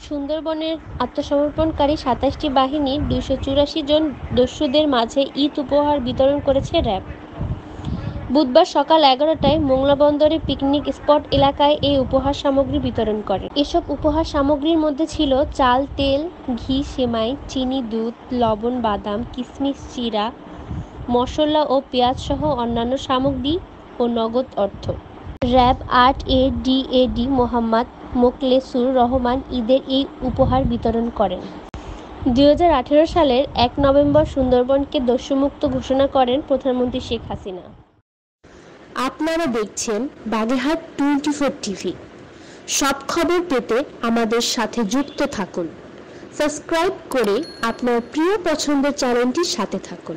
সুন্দরবনের আত্মসমর্পণকারী ২৭টি বাহিনীর ২৮৪ জন দস্যুদের মাঝে ঈদ উপহার বিতরণ করেছে র্যাব। বুধবার সকাল ১১টায় মোংলা বন্দরের পিকনিক স্পট এলাকায় এই উপহার সামগ্রী বিতরণ করে। এসব উপহার সামগ্রীর মধ্যে ছিল চাল, তেল, ঘি, সেমাই, চিনি, দুধ, লবণ, বাদাম, কিশমিশ, চিড়া, মসলা ও পেঁয়াজ সহ অন্যান্য সামগ্রী ও নগদ অর্থ। র্যাব ৮ এর ডিএডি মোহাম্মদ মোকলেছুর রহমান ঈদের এই উপহার বিতরণ করেন। ২০১৮ সালের ১ নভেম্বর সুন্দরবনকে দস্যুমুক্ত ঘোষণা করেন প্রধানমন্ত্রী শেখ হাসিনা। আপনারা দেখছেন বাগেরহাট 24 টিভি। সব খবর পেতে আমাদের সাথে যুক্ত থাকুন। সাবস্ক্রাইব করে আপনার প্রিয় পছন্দের চ্যানেলটির সাথে থাকুন।